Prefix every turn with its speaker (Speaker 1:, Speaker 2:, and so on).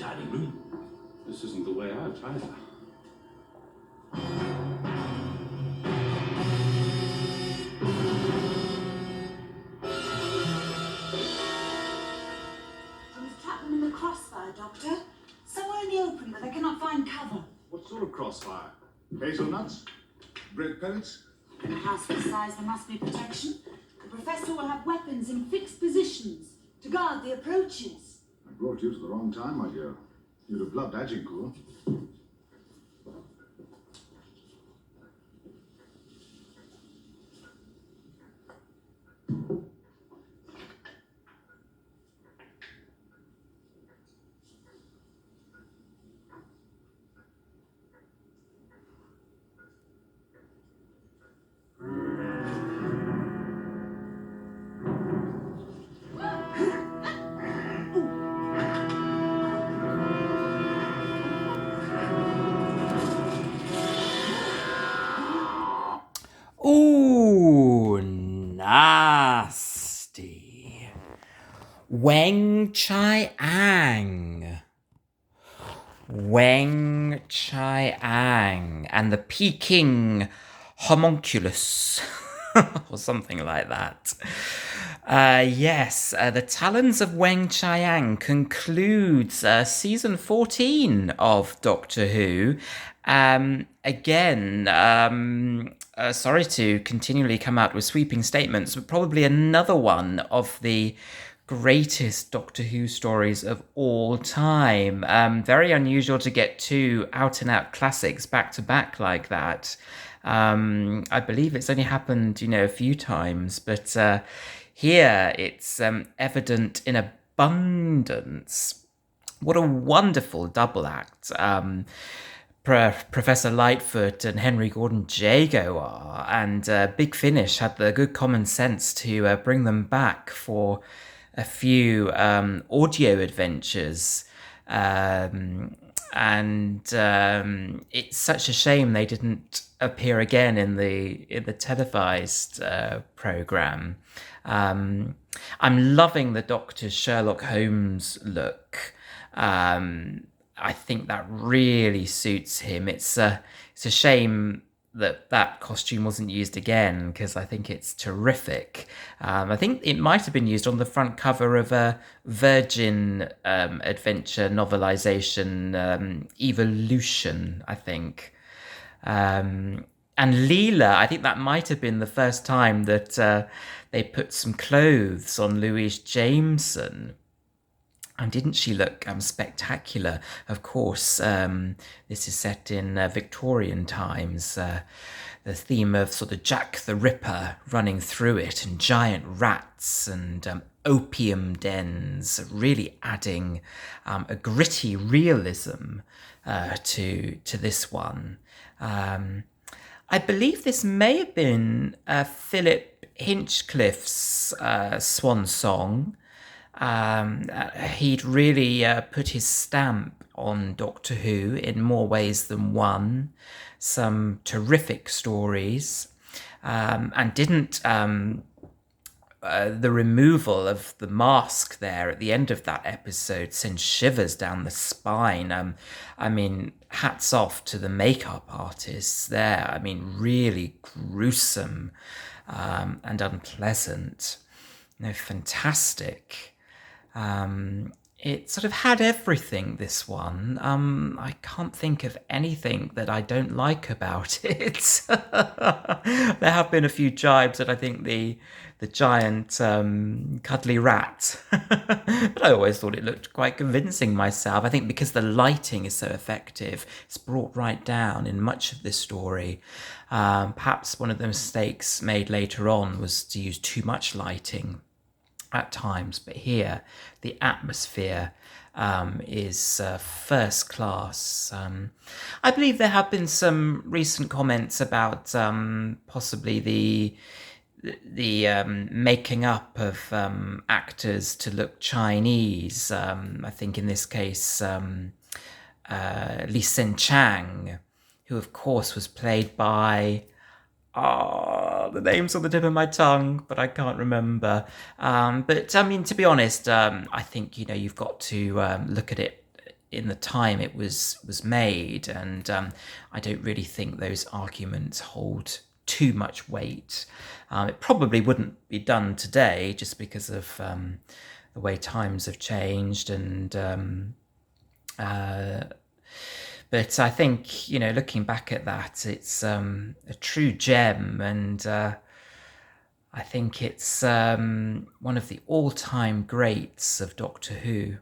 Speaker 1: dining room.
Speaker 2: This isn't the way out either.
Speaker 3: We've trapped them in the crossfire, Doctor. Somewhere in the open, but they cannot find cover.
Speaker 2: What sort of crossfire? Hazelnuts? Bread pellets?
Speaker 3: In a house this size, there must be protection. The Professor will have weapons in fixed positions to guard the approaches.
Speaker 2: I brought you to the wrong time, my dear. You'd have loved Agincourt.
Speaker 4: Ooh, nasty. Weng-Chiang. Weng-Chiang and the Peking homunculus, or something like that. Yes, the Talons of Weng-Chiang concludes season 14 of Doctor Who. Sorry to continually come out with sweeping statements, but probably another one of the greatest Doctor Who stories of all time. Very unusual to get two out-and-out classics back-to-back like that. I believe it's only happened, a few times, but here it's evident in abundance. What a wonderful double act Professor Lightfoot and Henry Gordon Jago are, and Big Finish had the good common sense to bring them back for a few audio adventures. It's such a shame they didn't appear again in the televised program. I'm loving the Doctor's Sherlock Holmes look. I think that really suits him. It's a shame that costume wasn't used again, because I think it's terrific. I think it might have been used on the front cover of a Virgin adventure novelization, Evolution, I think. And Leela, I think that might have been the first time that they put some clothes on Louise Jameson. And didn't she look spectacular? Of course, this is set in Victorian times. The theme of sort of Jack the Ripper running through it, and giant rats and opium dens, really adding a gritty realism to this one. I believe this may have been Philip Hinchcliffe's swan song. He'd really put his stamp on Doctor Who in more ways than one. Some terrific stories, and didn't the removal of the mask there at the end of that episode send shivers down the spine. I mean, hats off to the makeup artists there. I mean, really gruesome and unpleasant. Fantastic. It sort of had everything, this one. I can't think of anything that I don't like about it. There have been a few jibes that I think the giant cuddly rat. But I always thought it looked quite convincing myself. I think because the lighting is so effective, it's brought right down in much of this story. Perhaps one of the mistakes made later on was to use too much lighting at times, but here the atmosphere is first class. I believe there have been some recent comments about possibly the making up of actors to look Chinese. I think in this case Lee Sen-Chang, who of course was played by the name's on the tip of my tongue, but I can't remember. But I mean, to be honest, I think you've got to look at it in the time it was made, and I don't really think those arguments hold too much weight. It probably wouldn't be done today just because of the way times have changed, and but I think, looking back at that, it's a true gem, and I think it's one of the all-time greats of Doctor Who.